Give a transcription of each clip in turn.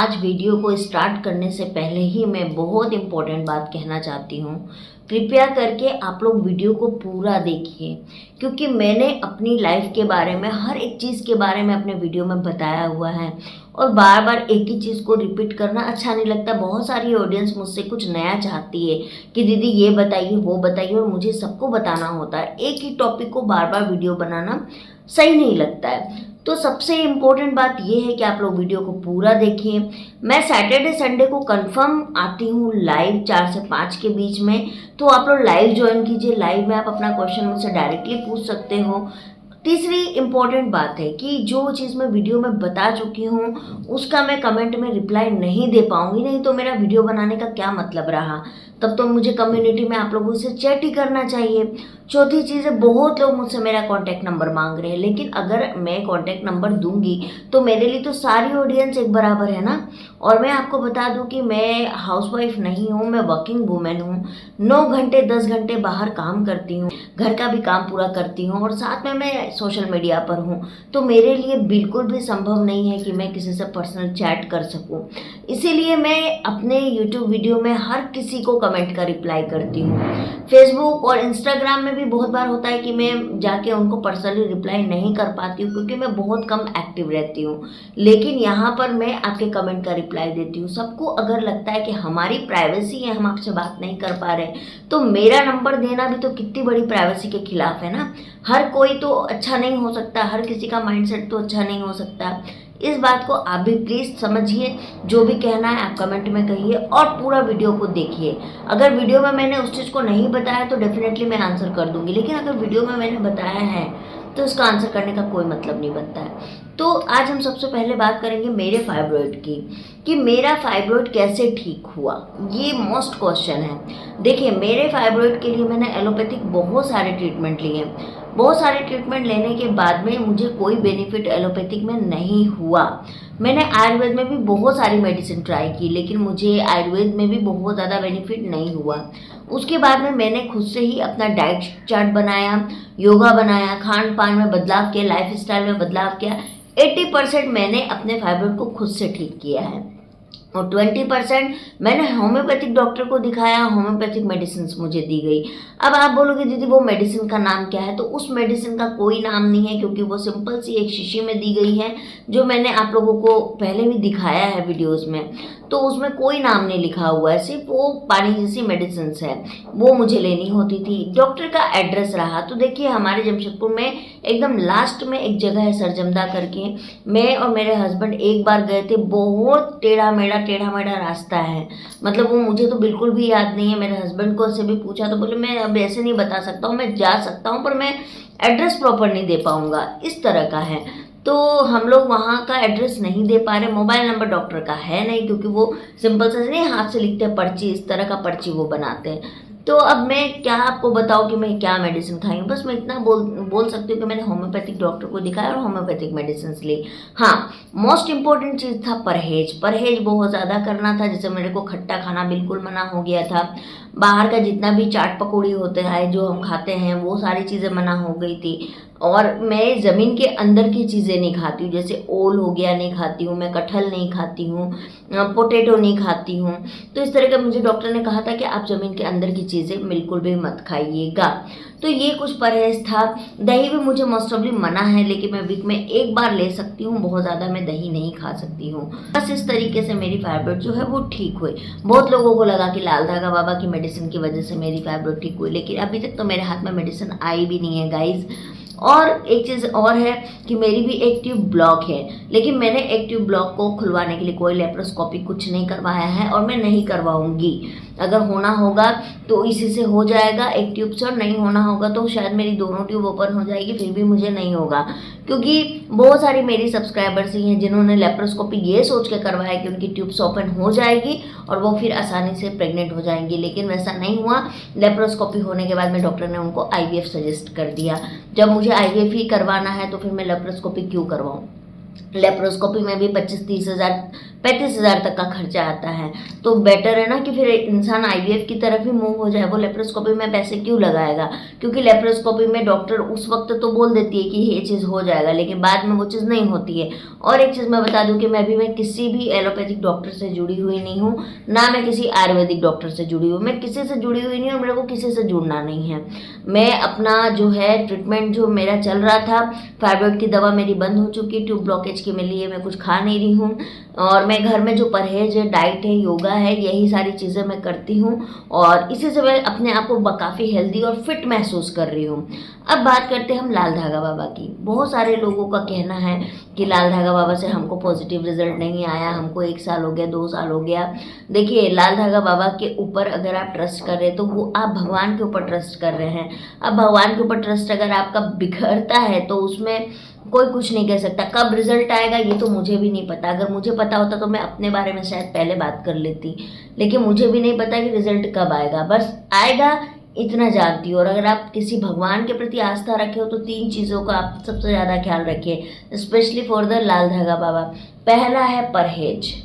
आज वीडियो को स्टार्ट करने से पहले ही मैं बहुत इम्पोर्टेंट बात कहना चाहती हूँ। कृपया करके आप लोग वीडियो को पूरा देखिए, क्योंकि मैंने अपनी लाइफ के बारे में हर एक चीज़ के बारे में अपने वीडियो में बताया हुआ है और बार बार एक ही चीज़ को रिपीट करना अच्छा नहीं लगता। बहुत सारी ऑडियंस मुझसे कुछ नया चाहती है कि दीदी ये बताइए वो बताइए, और मुझे सबको बताना होता है। एक ही टॉपिक को बार बार वीडियो बनाना सही नहीं लगता है। तो सबसे इम्पोर्टेंट बात यह है कि आप लोग वीडियो को पूरा देखिए। मैं सैटरडे संडे को कंफर्म आती हूँ लाइव 4 से 5 के बीच में, तो आप लोग लाइव ज्वाइन कीजिए। लाइव में आप अपना क्वेश्चन मुझसे डायरेक्टली पूछ सकते हो। तीसरी इम्पॉर्टेंट बात है कि जो चीज़ मैं वीडियो में बता चुकी हूँ उसका मैं कमेंट में रिप्लाई नहीं दे पाऊँगी, नहीं तो मेरा वीडियो बनाने का क्या मतलब रहा। तब तो मुझे कम्युनिटी में आप लोगों से चैट ही करना चाहिए। चौथी चीज़ है, बहुत लोग मुझसे मेरा कॉन्टैक्ट नंबर मांग रहे हैं, लेकिन अगर मैं कॉन्टैक्ट नंबर दूंगी तो मेरे लिए तो सारी ऑडियंस एक बराबर है ना। और मैं आपको बता दूं कि मैं हाउसवाइफ नहीं हूँ, मैं वर्किंग वूमेन हूँ। 9 घंटे 10 घंटे बाहर काम करती हूँ, घर का भी काम पूरा करती हूँ और साथ में मैं सोशल मीडिया पर हूँ। तो मेरे लिए बिल्कुल भी संभव नहीं है कि मैं किसी से पर्सनल चैट कर सकूँ। इसीलिए मैं अपने यूट्यूब वीडियो में हर किसी को कमेंट का रिप्लाई करती हूँ। फेसबुक और इंस्टाग्राम में भी बहुत बार होता है कि मैं जाके उनको पर्सनली रिप्लाई नहीं कर पाती हूँ, क्योंकि मैं बहुत कम एक्टिव रहती हूँ। लेकिन यहाँ पर मैं आपके कमेंट का रिप्लाई देती हूँ। सबको अगर लगता है कि हमारी प्राइवेसी है, हम आपसे बात नहीं कर पा रहे, तो मेरा नंबर देना भी तो कितनी बड़ी प्राइवेसी के खिलाफ है ना। हर कोई तो अच्छा नहीं हो सकता, हर किसी का माइंडसेट तो अच्छा नहीं हो सकता। इस बात को आप भी प्लीज़ समझिए। जो भी कहना है आप कमेंट में कहिए और पूरा वीडियो को देखिए। अगर वीडियो में मैंने उस चीज़ को नहीं बताया तो डेफिनेटली मैं आंसर कर दूंगी, लेकिन अगर वीडियो में मैंने बताया है तो उसका आंसर करने का कोई मतलब नहीं बनता है। तो आज हम सबसे पहले बात करेंगे मेरे फाइब्रॉइड की, कि मेरा फाइब्रॉइड कैसे ठीक हुआ। ये मोस्ट क्वेश्चन है। देखिए, मेरे फाइब्रॉइड के लिए मैंने एलोपैथिक बहुत सारे ट्रीटमेंट लिए। बहुत सारे ट्रीटमेंट लेने के बाद में मुझे कोई बेनिफिट एलोपैथिक में नहीं हुआ। मैंने आयुर्वेद में भी बहुत सारी मेडिसिन ट्राई की, लेकिन मुझे आयुर्वेद में भी बहुत ज़्यादा बेनिफिट नहीं हुआ। उसके बाद में मैंने खुद से ही अपना डाइट चार्ट बनाया, योगा बनाया, खान पान में बदलाव किया, लाइफ स्टाइल में बदलाव किया। 80% मैंने अपने फाइब्रॉइड को खुद से ठीक किया है और 20% मैंने होम्योपैथिक डॉक्टर को दिखाया, होम्योपैथिक मेडिसिन मुझे दी गई। अब आप बोलोगे दीदी वो मेडिसिन का नाम क्या है, तो उस मेडिसिन का कोई नाम नहीं है, क्योंकि वो सिंपल सी एक शीशी में दी गई है, जो मैंने आप लोगों को पहले भी दिखाया है वीडियोस में। तो उसमें कोई नाम नहीं लिखा हुआ है, सिर्फ वो पानी जैसी मेडिसिन है, वो मुझे लेनी होती थी। डॉक्टर का एड्रेस रहा तो देखिए, हमारे जमशेदपुर में एकदम लास्ट में एक जगह है सरजमदा करके। मैं और मेरे हस्बैंड एक बार गए थे, बहुत टेढ़ा मेढ़ा रास्ता है, मतलब वो मुझे तो बिल्कुल भी याद नहीं है। मेरे हस्बैंड को से भी पूछा तो बोले मैं अब ऐसे नहीं बता सकता हूँ, मैं जा सकता हूँ पर मैं एड्रेस प्रॉपर नहीं दे पाऊँगा, इस तरह का है। तो हम लोग वहाँ का एड्रेस नहीं दे पा रहे। मोबाइल नंबर डॉक्टर का है नहीं, क्योंकि वो सिंपल से नहीं हाथ से लिखते हैं पर्ची, इस तरह का पर्ची वो बनाते हैं। तो अब मैं क्या आपको बताऊँ कि मैं क्या मेडिसिन खाई हूँ। बस मैं इतना बोल सकती हूँ कि मैंने होम्योपैथिक डॉक्टर को दिखाया और होम्योपैथिक मेडिसिन ली। हाँ, मोस्ट इम्पॉर्टेंट चीज़ था परहेज बहुत ज़्यादा करना था। जैसे मेरे को खट्टा खाना बिल्कुल मना हो गया था, बाहर का जितना भी चाट पकौड़ी होते हैं जो हम खाते हैं वो सारी चीज़ें मना हो गई थी। और मैं ज़मीन के अंदर की चीज़ें नहीं खाती हूँ, जैसे ओल हो गया नहीं खाती हूँ, मैं कटहल नहीं खाती हूँ, पोटैटो नहीं खाती हूँ। तो इस तरह का मुझे डॉक्टर ने कहा था कि आप ज़मीन के अंदर की चीज़ें बिल्कुल भी मत खाइएगा। तो ये कुछ परहेज था। दही भी मुझे मोस्ट ऑफली मना है, लेकिन मैं वीक में एक बार ले सकती हूँ, बहुत ज़्यादा मैं दही नहीं खा सकती हूँ। बस इस तरीके से मेरी फाइब्रॉइड जो है वो ठीक हुई। बहुत लोगों को लगा कि लाल धागा बाबा की मेडिसिन की वजह से मेरी फाइब्रॉइड ठीक हुई, लेकिन अभी तक तो मेरे हाथ में मेडिसिन आई भी नहीं है गाइज। और एक चीज़ और है कि मेरी भी एक ट्यूब ब्लॉक है, लेकिन मैंने एक ट्यूब ब्लॉक को खुलवाने के लिए कोई लेप्रोस्कोपी कुछ नहीं करवाया है और मैं नहीं करवाऊंगी। अगर होना होगा तो इसी से हो जाएगा, एक ट्यूब से, और नहीं होना होगा तो शायद मेरी दोनों ट्यूब ओपन हो जाएगी, फिर भी मुझे नहीं होगा। क्योंकि बहुत सारी मेरी सब्सक्राइबर्स ही हैं जिन्होंने लेप्रोस्कोपी ये सोच के करवाया कि उनकी ट्यूब्स ओपन हो जाएगी और वो फिर आसानी से प्रेग्नेंट हो जाएंगी, लेकिन वैसा नहीं हुआ। लेप्रोस्कोपी होने के बाद में डॉक्टर ने उनको IVF सजेस्ट कर दिया। जब मुझे IVF ही करवाना है तो फिर मैं लेप्रोस्कोपी क्यों करवाऊँ। लेप्रोस्कोपी में भी 25-30 हज़ार 35 हज़ार तक का खर्चा आता है। तो बेटर है ना कि फिर इंसान आईवीएफ की तरफ ही मूव हो जाए। वो लेप्रोस्कोपी में पैसे क्यों लगाएगा? क्योंकि लेप्रोस्कोपी में डॉक्टर उस वक्त तो बोल देती है कि ये चीज़ हो जाएगा, लेकिन बाद में वो चीज़ नहीं होती है। और एक चीज़ मैं बता दूं कि मैं किसी भी एलोपैथिक डॉक्टर से जुड़ी हुई नहीं हूँ, ना मैं किसी आयुर्वेदिक डॉक्टर से जुड़ी हूँ। मैं किसी से जुड़ी हुई नहीं हूँ और मेरे को किसी से जुड़ना नहीं है। मैं अपना जो है ट्रीटमेंट जो मेरा चल रहा था, फाइब्रॉइड की दवा मेरी बंद हो चुकी, ट्यूब ब्लॉकेज के लिए मैं कुछ खा नहीं रही हूँ, और मैं घर में जो परहेज है, डाइट है, योगा है, यही सारी चीज़ें मैं करती हूँ और इसी से मैं अपने आप को काफ़ी हेल्दी और फिट महसूस कर रही हूँ। अब बात करते हैं हम लाल धागा बाबा की। बहुत सारे लोगों का कहना है कि लाल धागा बाबा से हमको पॉजिटिव रिजल्ट नहीं आया, हमको 1 साल हो गया, 2 साल हो गया। देखिए, लाल धागा बाबा के ऊपर अगर आप ट्रस्ट कर रहे हैं तो वो आप भगवान के ऊपर ट्रस्ट कर रहे हैं। अब भगवान के ऊपर ट्रस्ट अगर आपका बिखरता है तो उसमें कोई कुछ नहीं कह सकता। कब रिजल्ट आएगा ये तो मुझे भी नहीं पता। अगर मुझे पता होता तो मैं अपने बारे में शायद पहले बात कर लेती, लेकिन मुझे भी नहीं पता कि रिजल्ट कब आएगा। बस आएगा इतना जानती हूँ। और अगर आप किसी भगवान के प्रति आस्था रखे हो तो 3 चीज़ों का आप सबसे ज़्यादा ख्याल रखिए, स्पेशली फॉर द लाल धागा बाबा। पहला है परहेज।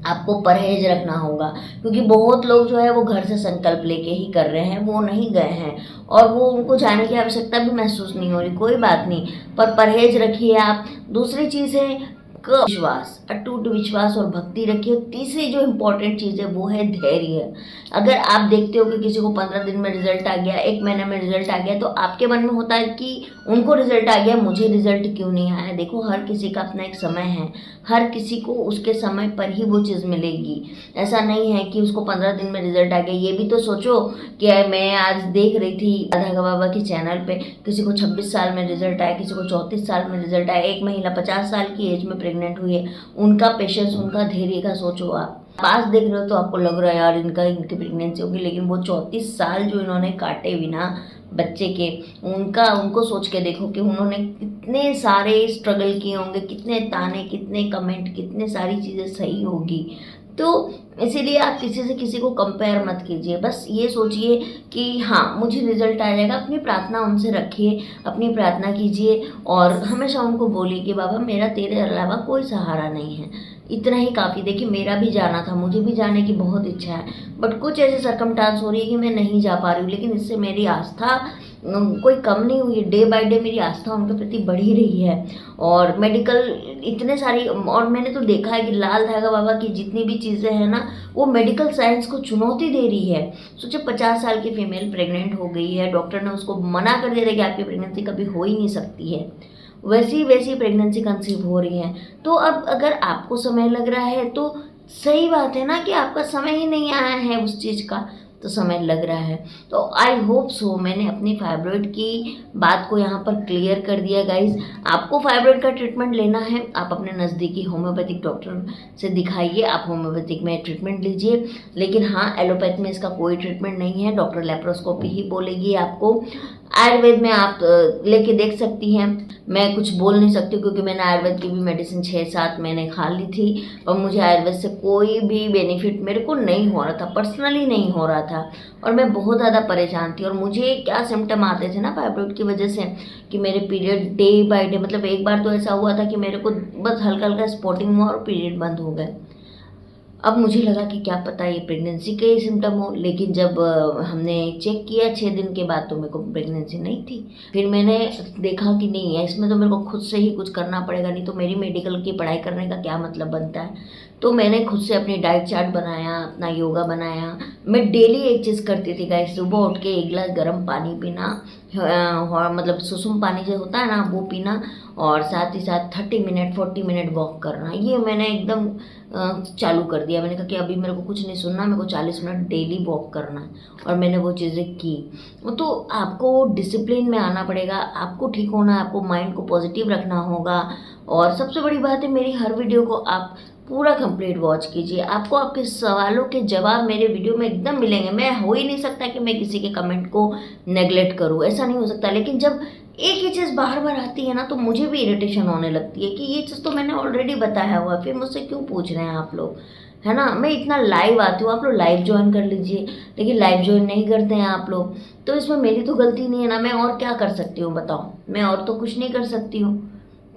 आपको परहेज रखना होगा, क्योंकि बहुत लोग जो है वो घर से संकल्प लेके ही कर रहे हैं, वो नहीं गए हैं और वो उनको जाने की आवश्यकता भी महसूस नहीं हो रही। कोई बात नहीं, पर परहेज रखिए आप। दूसरी चीज़ है विश्वास, अटूट विश्वास और भक्ति रखिए। तीसरी जो इम्पोर्टेंट चीज़ है वो है धैर्य। अगर आप देखते हो कि किसी को 15 दिन में रिजल्ट आ गया, 1 महीने में रिजल्ट आ गया, तो आपके मन में होता है कि उनको रिजल्ट आ गया, मुझे रिजल्ट क्यों नहीं आया। देखो, हर किसी का अपना एक समय है, हर किसी को उसके समय पर ही वो चीज़ मिलेगी। ऐसा नहीं है कि उसको 15 दिन में रिजल्ट आ गया। ये भी तो सोचो कि मैं आज देख रही थी धागा बाबा के चैनल पे, किसी को 26 साल में रिजल्ट आया, किसी को 34 साल में रिजल्ट आया। एक महिला 50 साल की एज में प्रेग्नेंट हुई है। उनका पेशेंस, उनका धैर्य का सोचो। आप पास देख रहे हो तो आपको लग रहा है यार इनकी प्रेगनेंसी होगी, लेकिन वो 34 साल जो इन्होंने काटे बिना बच्चे के, उनको सोच के देखो कि उन्होंने कितने सारे स्ट्रगल किए होंगे, कितने ताने, कितने कमेंट, कितने सारी चीज़ें सही होगी। तो इसीलिए आप किसी से किसी को कंपेयर मत कीजिए। बस ये सोचिए कि हाँ, मुझे रिजल्ट आ जाएगा। अपनी प्रार्थना उनसे रखिए, अपनी प्रार्थना कीजिए और हमेशा उनको बोलिए कि बाबा मेरा तेरे अलावा कोई सहारा नहीं है। इतना ही काफ़ी। देखिए, मेरा भी जाना था, मुझे भी जाने की बहुत इच्छा है, बट कुछ ऐसे सरकमस्टांस हो रही है कि मैं नहीं जा पा रही हूँ। लेकिन इससे मेरी आस्था कोई कम नहीं हुई। डे बाय डे मेरी आस्था उनके प्रति बढ़ ही रही है। और मेडिकल इतने सारी, और मैंने तो देखा है कि लाल धागा बाबा की जितनी भी चीज़ें हैं ना, वो मेडिकल साइंस को चुनौती दे रही है। सोचिए, 50 साल की फीमेल प्रेग्नेंट हो गई है, डॉक्टर ने उसको मना कर दिया था कि आपकी प्रेगनेंसी कभी हो ही नहीं सकती है, वैसी प्रेगनेंसी कंसीव हो रही है। तो अब अगर आपको समय लग रहा है तो सही बात है ना कि आपका समय ही नहीं आया है उस चीज़ का, तो समय लग रहा है। तो आई होप सो मैंने अपनी फाइब्रॉइड की बात को यहाँ पर क्लियर कर दिया गाइज। आपको फाइब्रॉइड का ट्रीटमेंट लेना है, आप अपने नज़दीकी होम्योपैथिक डॉक्टर से दिखाइए, आप होम्योपैथिक में ट्रीटमेंट लीजिए। लेकिन हाँ, एलोपैथ में इसका कोई ट्रीटमेंट नहीं है, डॉक्टर लेप्रोस्कोपी ही बोलेगी आपको। आयुर्वेद में आप लेके देख सकती हैं। मैं कुछ बोल नहीं सकती क्योंकि मैंने आयुर्वेद की भी मेडिसिन 6-7 महीने खा ली थी और मुझे आयुर्वेद से कोई भी बेनिफिट मेरे को नहीं हो रहा था, पर्सनली नहीं हो रहा था और मैं बहुत ज़्यादा परेशान थी। और मुझे क्या सिम्टम आते थे ना फाइब्रॉइड की वजह से कि मेरे पीरियड डे बाय डे, मतलब एक बार तो ऐसा हुआ था कि मेरे को बस हल्का हल्का स्पॉटिंग हुआ और पीरियड बंद हो गए। अब मुझे लगा कि क्या पता ये प्रेगनेंसी के ही सिम्टम हो, लेकिन जब हमने चेक किया 6 दिन के बाद तो मेरे को प्रेगनेंसी नहीं थी। फिर मैंने देखा कि नहीं है, इसमें तो मेरे को खुद से ही कुछ करना पड़ेगा, नहीं तो मेरी मेडिकल की पढ़ाई करने का क्या मतलब बनता है। तो मैंने खुद से अपनी डाइट चार्ट बनाया, अपना योगा बनाया। मैं डेली एक चीज़ करती थी गाइस, सुबह उठ के 1 गिलास गर्म पानी पीना, मतलब सुसुम पानी जो होता है ना वो पीना, और साथ ही साथ 30 मिनट 40 मिनट वॉक करना। ये मैंने एकदम चालू कर दिया। मैंने कहा कि अभी मेरे को कुछ नहीं सुनना, मेरे को 40 मिनट डेली वॉक करना है, और मैंने वो चीज़ें की। तो आपको डिसिप्लिन में आना पड़ेगा, आपको ठीक होना है, आपको माइंड को पॉजिटिव रखना होगा। और सबसे बड़ी बात है, मेरी हर वीडियो को आप पूरा कंप्लीट वॉच कीजिए। आपको आपके सवालों के जवाब मेरे वीडियो में एकदम मिलेंगे। मैं हो ही नहीं सकता कि मैं किसी के कमेंट को नेगलेक्ट करूँ, ऐसा नहीं हो सकता। लेकिन जब एक ही चीज़ बार बार आती है ना, तो मुझे भी इरिटेशन होने लगती है कि ये चीज़ तो मैंने ऑलरेडी बताया हुआ है, फिर मुझसे क्यों पूछ रहे हैं आप लोग, है ना। मैं इतना लाइव आती हूँ, आप लोग लाइव ज्वाइन कर लीजिए, लेकिन लाइव ज्वाइन नहीं करते हैं आप लोग। तो इसमें मेरी तो गलती नहीं है ना, मैं और क्या कर सकती हूँ बताओ, मैं और तो कुछ नहीं कर सकती हूँ।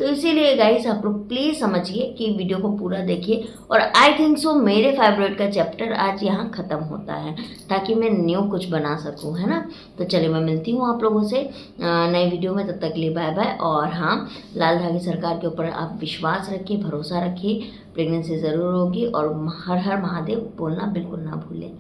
तो इसीलिए गाइस आप लोग प्लीज़ समझिए कि वीडियो को पूरा देखिए। और आई थिंक सो मेरे फाइब्रॉइड का चैप्टर आज यहाँ ख़त्म होता है, ताकि मैं न्यू कुछ बना सकूँ, है ना। तो चलिए मैं मिलती हूँ आप लोगों से नई वीडियो में, तब तक के लिए बाय बाय। और हाँ, लाल धागे सरकार के ऊपर आप विश्वास रखिए, भरोसा रखिए, प्रेगनेंसी ज़रूर होगी। और हर हर महादेव बोलना बिल्कुल ना भूलें।